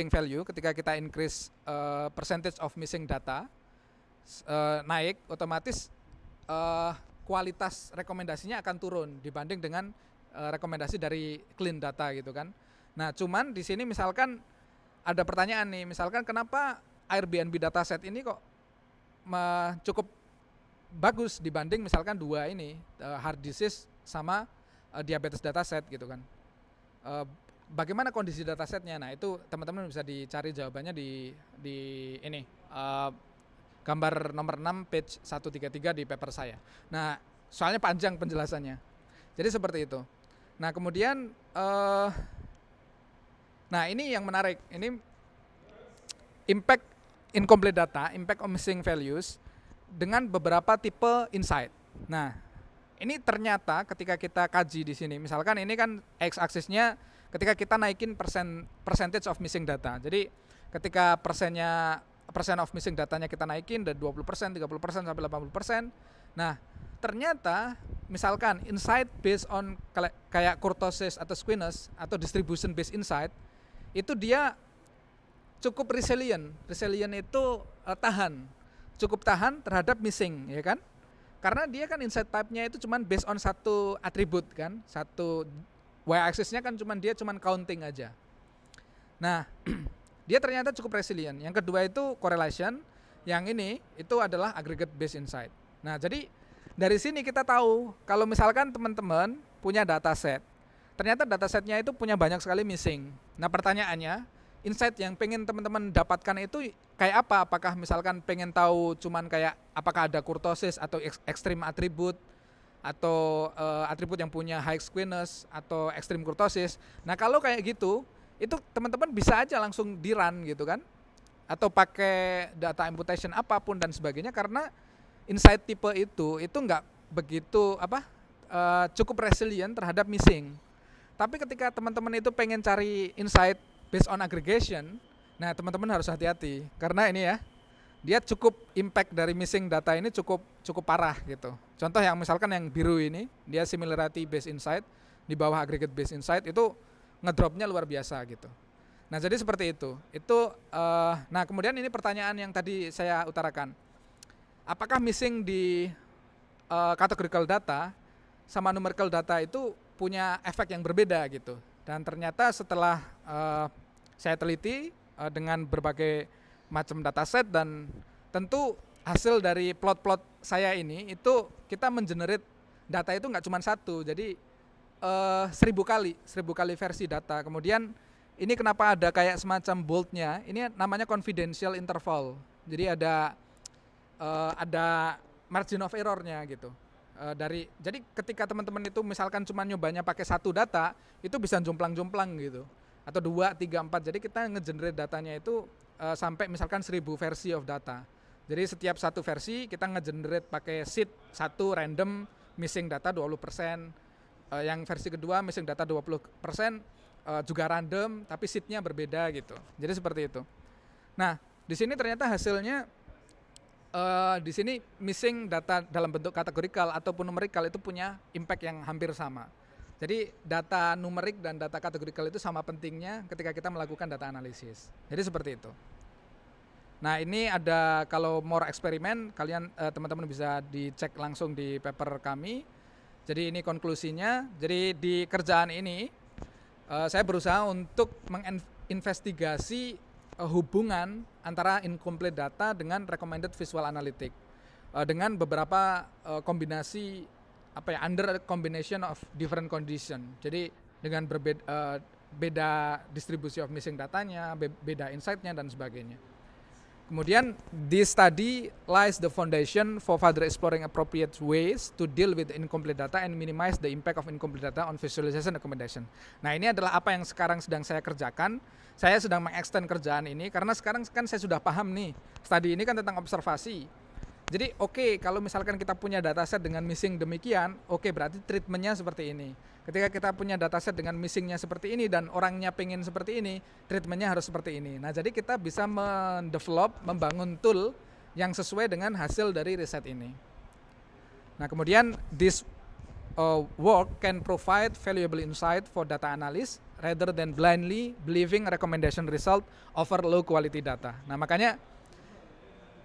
value, ketika kita increase percentage of missing data naik, otomatis kualitas rekomendasinya akan turun dibanding dengan rekomendasi dari clean data gitu kan. Nah, cuman di sini misalkan ada pertanyaan nih, misalkan kenapa Airbnb dataset ini kok cukup bagus dibanding misalkan 2 ini heart disease sama diabetes dataset gitu kan. Bagaimana kondisi datasetnya? Nah, itu teman-teman bisa dicari jawabannya di ini gambar nomor 6 page 133 di paper saya. Nah, soalnya panjang penjelasannya. Jadi seperti itu. Nah, kemudian nah ini yang menarik. Ini impact incomplete data, impact on missing values dengan beberapa tipe insight. Nah, ini ternyata ketika kita kaji di sini, misalkan ini kan x-aksisnya ketika kita naikin percentage of missing data. Jadi ketika percent of missing datanya kita naikin dari 20%, 30% sampai 80%. Nah, ternyata misalkan insight based on kayak kurtosis atau squamous atau distribution based insight itu dia cukup resilient. Resilient itu cukup tahan terhadap missing, ya kan? Karena dia kan insight type-nya itu cuman based on satu atribut kan, satu y-axis-nya kan dia cuman counting aja. Nah, dia ternyata cukup resilient. Yang kedua itu correlation, yang ini itu adalah aggregate based insight. Nah, jadi dari sini kita tahu kalau misalkan teman-teman punya dataset, ternyata datasetnya itu punya banyak sekali missing. Nah, pertanyaannya, insight yang pengen teman-teman dapatkan itu kayak apa? Apakah misalkan pengen tahu cuman kayak apakah ada kurtosis atau ekstrim atribut atau atribut yang punya high squamous atau ekstrim kurtosis. Nah, kalau kayak gitu, itu teman-teman bisa aja langsung di-run gitu kan. Atau pakai data imputation apapun dan sebagainya karena insight tipe itu enggak begitu cukup resilient terhadap missing. Tapi ketika teman-teman itu pengen cari insight based on aggregation, nah teman-teman harus hati-hati karena ini ya, dia cukup impact dari missing data ini cukup parah gitu. Contoh yang misalkan yang biru ini, dia similarity based insight di bawah aggregate based insight itu ngedropnya luar biasa gitu. Nah jadi seperti itu. Nah kemudian ini pertanyaan yang tadi saya utarakan, apakah missing di categorical data sama numerical data itu punya efek yang berbeda gitu? Dan ternyata setelah saya teliti dengan berbagai macam dataset dan tentu hasil dari plot-plot saya ini itu kita mengenerate data itu nggak cuma satu, jadi 1000 kali versi data. Kemudian ini kenapa ada kayak semacam boldnya? Ini namanya confidential interval. Jadi ada margin of errornya gitu. Jadi ketika teman-teman itu misalkan cuma nyobanya pakai satu data, itu bisa jomplang-jomplang gitu. Atau 2, 3, 4. Jadi kita nge-generate datanya itu sampai misalkan 1000 versi of data. Jadi setiap satu versi kita nge-generate pakai seed satu random missing data 20%. Yang versi kedua missing data 20% juga random tapi seednya berbeda gitu. Jadi seperti itu. Nah, di sini ternyata hasilnya di sini missing data dalam bentuk kategorikal ataupun numerikal itu punya impact yang hampir sama. Jadi data numerik dan data kategorikal itu sama pentingnya ketika kita melakukan data analisis. Jadi seperti itu. Nah ini ada kalau more eksperimen kalian teman-teman bisa dicek langsung di paper kami. Jadi ini konklusinya. Jadi di kerjaan ini saya berusaha untuk menginvestigasi hubungan antara incomplete data dengan recommended visual analytic dengan beberapa kombinasi under combination of different condition. Jadi dengan beda distribusi of missing datanya, beda insight-nya dan sebagainya. Kemudian this study lies the foundation for further exploring appropriate ways to deal with incomplete data and minimize the impact of incomplete data on visualization recommendation. Nah, ini adalah apa yang sekarang sedang saya kerjakan. Saya sedang mengextend kerjaan ini karena sekarang kan saya sudah paham nih. Studi ini kan tentang observasi. Jadi oke, kalau misalkan kita punya dataset dengan missing demikian, oke, berarti treatmentnya seperti ini. Ketika kita punya dataset dengan missingnya seperti ini dan orangnya pengen seperti ini, treatmentnya harus seperti ini. Nah, jadi kita bisa mendevelop, membangun tool yang sesuai dengan hasil dari riset ini. Nah, kemudian this work can provide valuable insight for data analyst rather than blindly believing recommendation result over low quality data. Nah, makanya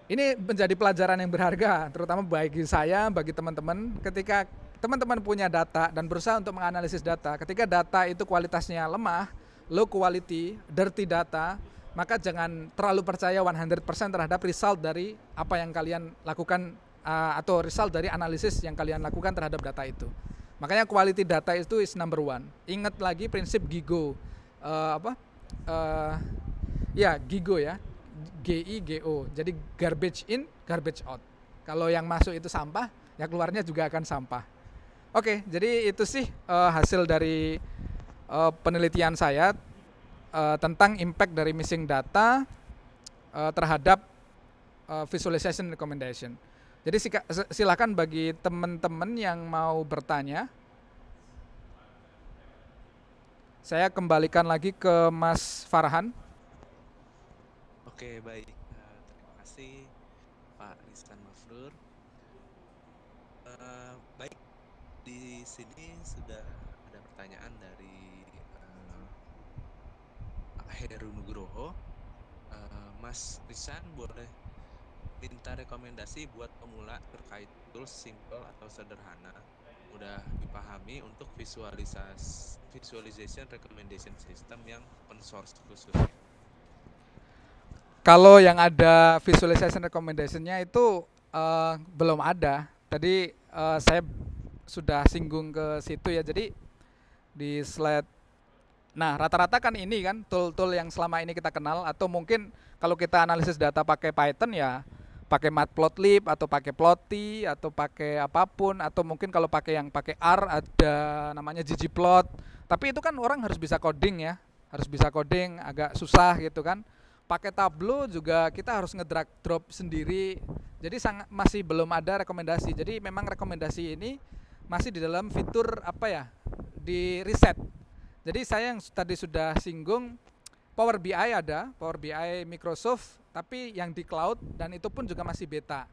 ini menjadi pelajaran yang berharga, terutama bagi saya, bagi teman-teman. Ketika teman-teman punya data dan berusaha untuk menganalisis data, ketika data itu kualitasnya lemah, low quality, dirty data, maka jangan terlalu percaya 100% terhadap result dari apa yang kalian lakukan atau result dari analisis yang kalian lakukan terhadap data itu. Makanya quality data itu is number one. Ingat lagi prinsip GIGO, GIGO ya. GIGO, jadi garbage in, garbage out. Kalau yang masuk itu sampah, ya keluarnya juga akan sampah. Oke, jadi itu sih hasil dari penelitian saya tentang impact dari missing data terhadap visualization recommendation. Jadi silakan bagi teman-teman yang mau bertanya. Saya kembalikan lagi ke Mas Farhan. Oke, baik. Terima kasih Pak Rizkan Mafrur. Baik, di sini sudah ada pertanyaan dari Heru Nugroho. Mas Rizkan boleh minta rekomendasi buat pemula terkait tools simple atau sederhana, mudah dipahami untuk visualization recommendation system yang open source khususnya. Kalau yang ada visualization recommendation-nya itu belum ada. Tadi saya sudah singgung ke situ ya. Jadi di slide, nah rata-rata kan ini kan tool-tool yang selama ini kita kenal, atau mungkin kalau kita analisis data pakai Python ya pakai Matplotlib atau pakai Plotly atau pakai apapun, atau mungkin kalau pakai yang pakai R ada namanya ggplot. Tapi itu kan orang harus bisa coding ya, harus bisa coding, agak susah gitu kan. Pakai Tableau juga kita harus ngedrag drop sendiri. Jadi masih belum ada rekomendasi. Jadi memang rekomendasi ini masih di dalam fitur di riset. Jadi saya yang tadi sudah singgung, Power BI ada, Power BI Microsoft, tapi yang di cloud, dan itu pun juga masih beta.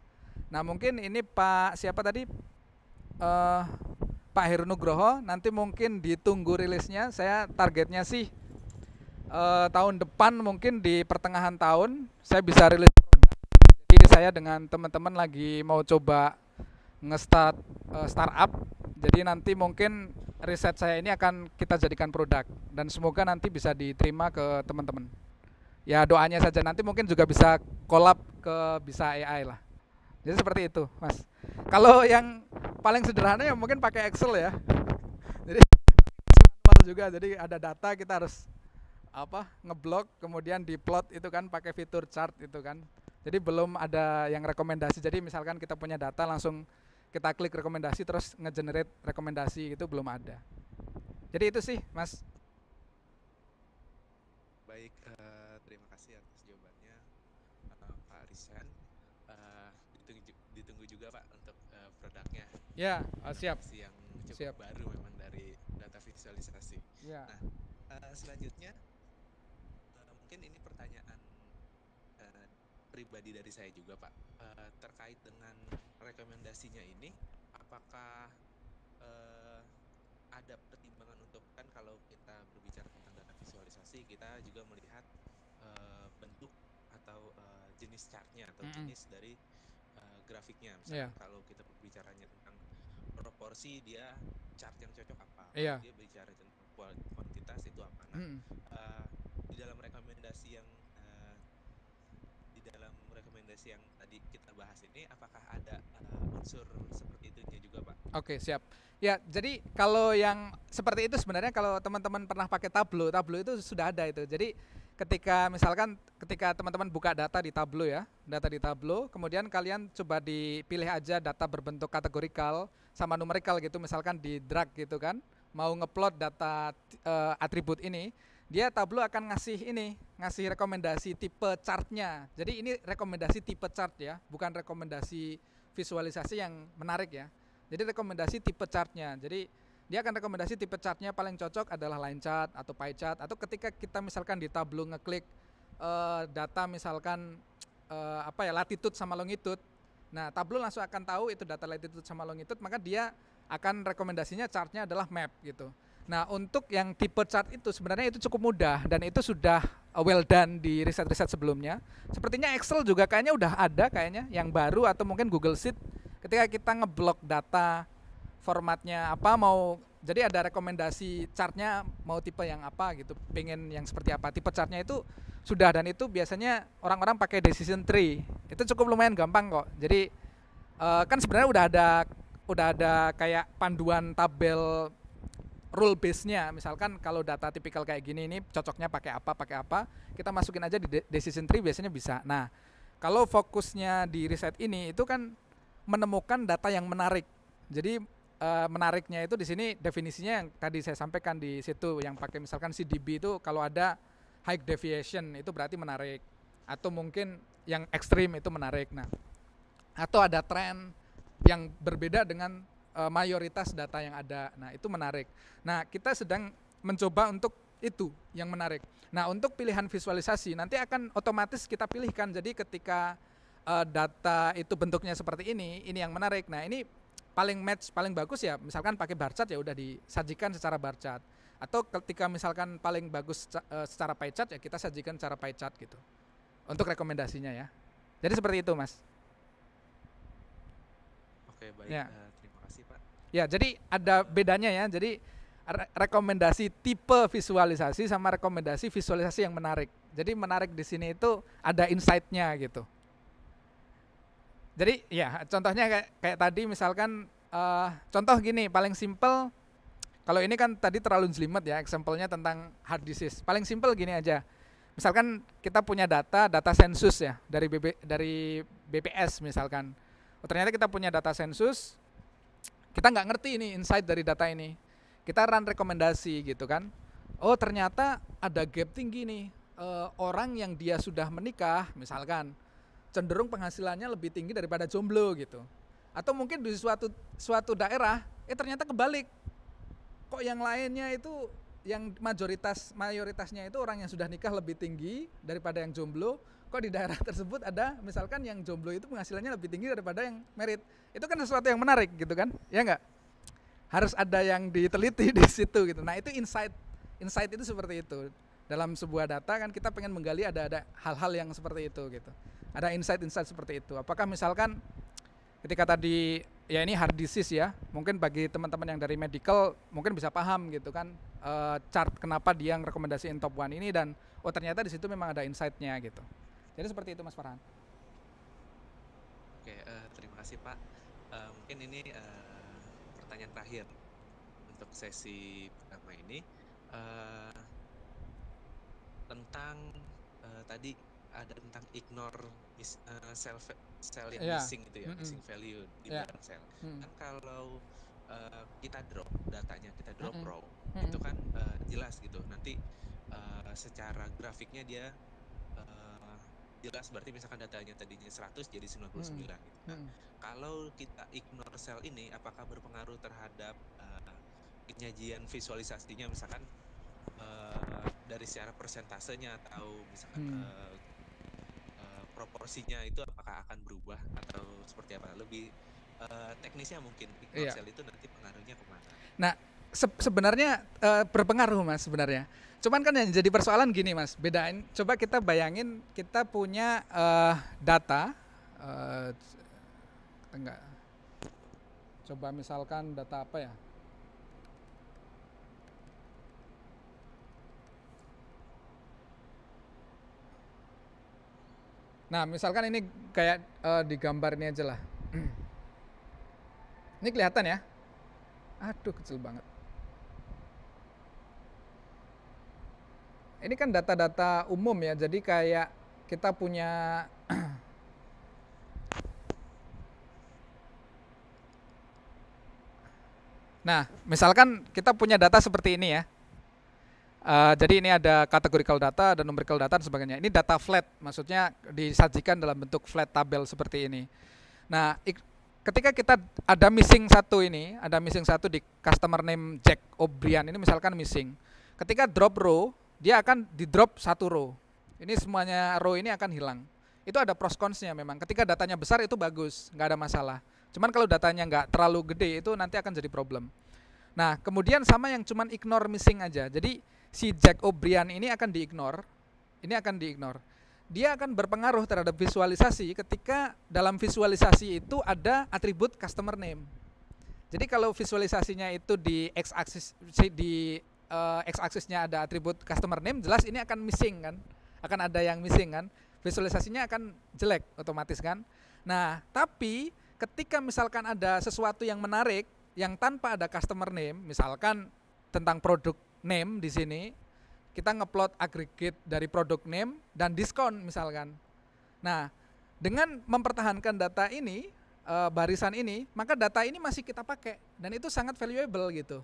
Nah, mungkin ini Pak siapa tadi? Pak Heru Nugroho, nanti mungkin ditunggu rilisnya. Saya targetnya sih tahun depan, mungkin di pertengahan tahun saya bisa rilis produk. Jadi saya dengan teman-teman lagi mau coba nge-start startup. Jadi nanti mungkin riset saya ini akan kita jadikan produk, dan semoga nanti bisa diterima ke teman-teman. Ya doanya saja, nanti mungkin juga bisa collab ke Bisa AI lah. Jadi seperti itu, Mas. Kalau yang paling sederhana ya mungkin pakai Excel ya. Jadi manual juga, jadi ada data kita harus ngeblok, kemudian diplot itu kan pakai fitur chart itu kan. Jadi belum ada yang rekomendasi. Jadi misalkan kita punya data langsung kita klik rekomendasi terus nge-generate rekomendasi, itu belum ada. Jadi itu sih, Mas. Baik, terima kasih atas jawabannya Pak Rizkan. Ditunggu juga Pak untuk produknya. Ya, siap. Yang cukup baru memang dari data visualisasi. Ya. Nah, selanjutnya mungkin ini pertanyaan pribadi dari saya juga Pak, terkait dengan rekomendasinya ini, apakah ada pertimbangan untuk, kan kalau kita berbicara tentang data visualisasi kita juga melihat bentuk atau jenis chartnya atau jenis dari grafiknya. Misalnya kalau kita berbicaranya tentang proporsi, dia chart yang cocok apa? Kalau dia bicara tentang kuantitas itu apa? Nah, di dalam rekomendasi yang tadi kita bahas ini, apakah ada unsur seperti itu juga Pak? Oke, siap. Ya, jadi kalau yang seperti itu sebenarnya kalau teman-teman pernah pakai Tableau itu sudah ada itu. Jadi ketika teman-teman buka data di Tableau ya, data di Tableau, kemudian kalian coba dipilih aja data berbentuk kategorikal sama numerikal gitu, misalkan di drag gitu kan, mau ngeplot data atribut ini, dia Tableau akan ngasih rekomendasi tipe chartnya. Jadi ini rekomendasi tipe chart ya, bukan rekomendasi visualisasi yang menarik ya. Jadi rekomendasi tipe chartnya. Jadi dia akan rekomendasi tipe chartnya paling cocok adalah line chart atau pie chart, atau ketika kita misalkan di Tableau ngeklik data misalkan latitude sama longitude, nah Tableau langsung akan tahu itu data latitude sama longitude, maka dia akan rekomendasinya chartnya adalah map gitu. Nah untuk yang tipe chart itu sebenarnya itu cukup mudah dan itu sudah well done di riset-riset sebelumnya. Sepertinya Excel juga kayaknya udah ada kayaknya yang baru, atau mungkin Google Sheet ketika kita ngeblok data formatnya apa, jadi ada rekomendasi chartnya mau tipe yang apa gitu, pengen yang seperti apa, tipe chartnya itu sudah, dan itu biasanya orang-orang pakai decision tree, itu cukup lumayan gampang kok. Jadi kan sebenarnya udah ada kayak panduan tabel rule base-nya, misalkan kalau data tipikal kayak gini ini cocoknya pakai apa, kita masukin aja di decision tree biasanya bisa. Nah kalau fokusnya di riset ini itu kan menemukan data yang menarik. Jadi menariknya itu di sini definisinya yang tadi saya sampaikan di situ, yang pakai misalkan CDB itu kalau ada high deviation itu berarti menarik, atau mungkin yang ekstrim itu menarik. Nah, atau ada tren yang berbeda dengan mayoritas data yang ada. Nah, itu menarik. Nah, kita sedang mencoba untuk itu yang menarik. Nah, untuk pilihan visualisasi nanti akan otomatis kita pilihkan. Jadi ketika data itu bentuknya seperti ini yang menarik. Nah, ini paling bagus ya misalkan pakai bar chart, ya udah disajikan secara bar chart, atau ketika misalkan paling bagus secara pie chart ya kita sajikan secara pie chart gitu untuk rekomendasinya ya. Jadi seperti itu Mas. Oke baik ya. Terima kasih Pak. Ya jadi ada bedanya ya, jadi rekomendasi tipe visualisasi sama rekomendasi visualisasi yang menarik. Jadi menarik di sini itu ada insight-nya gitu. Jadi ya contohnya kayak tadi misalkan contoh gini paling simple, kalau ini kan tadi terlalu jelimet ya example-nya tentang hard disease. Paling simple gini aja. Misalkan kita punya data sensus ya dari BPS misalkan. Ternyata kita punya data sensus, kita nggak ngerti ini insight dari data ini. Kita run rekomendasi gitu kan. Oh ternyata ada gap tinggi nih, orang yang dia sudah menikah misalkan cenderung penghasilannya lebih tinggi daripada jomblo gitu. Atau mungkin di suatu daerah ternyata kebalik. Kok yang lainnya itu yang mayoritasnya itu orang yang sudah nikah lebih tinggi daripada yang jomblo, kok di daerah tersebut ada misalkan yang jomblo itu penghasilannya lebih tinggi daripada yang married. Itu kan sesuatu yang menarik gitu kan? Ya enggak? Harus ada yang diteliti di situ gitu. Nah, itu insight itu seperti itu. Dalam sebuah data kan kita pengen menggali ada hal-hal yang seperti itu gitu. Ada insight seperti itu. Apakah misalkan ketika tadi ya ini hard disease ya, mungkin bagi teman-teman yang dari medical mungkin bisa paham gitu kan, chart kenapa dia rekomendasiin top 1 ini, dan ternyata di situ memang ada insight-nya gitu. Jadi seperti itu Mas Farhan. Oke, terima kasih Pak. Mungkin ini pertanyaan terakhir untuk sesi pertama ini, tentang tadi ada tentang ignore sell yang missing itu ya, missing value di barang sell. Kan kalau kita drop datanya, kita drop row, itu kan jelas gitu. Nanti secara grafiknya dia jelas, berarti misalkan datanya tadinya 100 jadi 99 gitu. Nah, kalau kita ignore sell ini, apakah berpengaruh terhadap penyajian visualisasinya, misalkan dari secara persentasenya atau misalkan proporsinya itu apakah akan berubah atau seperti apa? Lebih teknisnya mungkin ignore sell itu nanti pengaruhnya kemana? Nah, sebenarnya berpengaruh Mas sebenarnya. Cuman kan yang jadi persoalan gini Mas, bedain. Coba kita bayangin kita punya data, enggak. Coba misalkan data apa ya? Nah, misalkan ini kayak di gambar ini aja lah. Ini kelihatan ya? Aduh, kecil banget. ini kan data-data umum ya, jadi kayak kita punya nah, misalkan kita punya data seperti ini ya. Jadi ini ada categorical data, ada numerical data dan sebagainya. Ini data flat, maksudnya disajikan dalam bentuk flat tabel seperti ini. Nah, ketika kita ada missing satu ini, ada missing satu di customer name Jack O'Brien ini misalkan missing. Ketika drop row, dia akan di drop satu row. Ini semuanya row ini akan hilang. Itu ada pros cons-nya memang. Ketika datanya besar itu bagus, nggak ada masalah. Cuman kalau datanya nggak terlalu gede itu nanti akan jadi problem. Nah, kemudian sama yang cuman ignore missing aja. Jadi si Jack O'Brien ini akan di-ignore. Ini akan di-ignore. Dia akan berpengaruh terhadap visualisasi ketika dalam visualisasi itu ada atribut customer name. Jadi kalau visualisasinya itu di x-axis x-axisnya ada atribut customer name, jelas ini akan missing kan? Akan ada yang missing kan? Visualisasinya akan jelek otomatis kan? Nah, tapi ketika misalkan ada sesuatu yang menarik yang tanpa ada customer name, misalkan tentang produk name di sini, kita ngeplot aggregate dari produk name dan diskon misalkan. Nah, dengan mempertahankan data ini, barisan ini, maka data ini masih kita pakai dan itu sangat valuable gitu.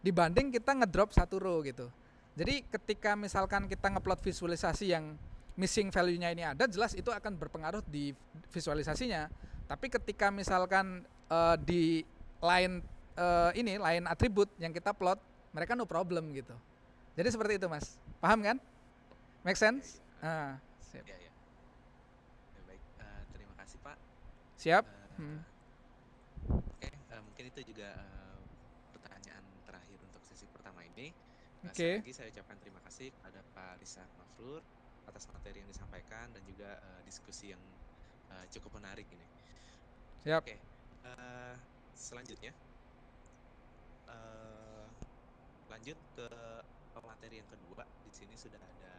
Dibanding kita ngedrop satu row gitu. Jadi ketika misalkan kita ngeplot visualisasi yang missing value-nya ini ada, jelas itu akan berpengaruh di visualisasinya. Tapi ketika misalkan di lain lain atribut yang kita plot, mereka no problem gitu. Jadi seperti itu Mas, paham kan? Make sense? Siap. Ya, ya. Ya, baik, terima kasih Pak. Siap. Oke, mungkin itu juga pertanyaan terakhir untuk sesi pertama ini. Sekali lagi saya ucapkan terima kasih kepada Pak Rizal Mafrur atas materi yang disampaikan dan juga diskusi yang cukup menarik ini. Siap. Oke, selanjutnya lanjut ke materi yang kedua. Di sini sudah ada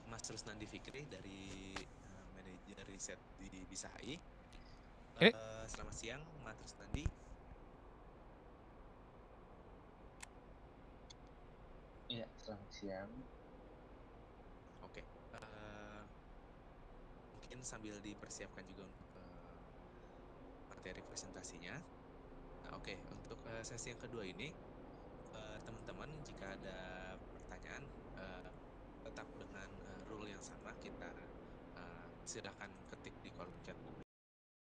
Mas Rusnandi Fikri dari manajer riset di Bisa HI. Selamat siang Mas Rusnandi. Iya, selamat siang. Oke, mungkin sambil dipersiapkan juga untuk materi presentasinya. Nah, oke, untuk sesi yang kedua ini, teman-teman jika ada pertanyaan, tetap dengan rule yang sama, kita silakan ketik di kolom chat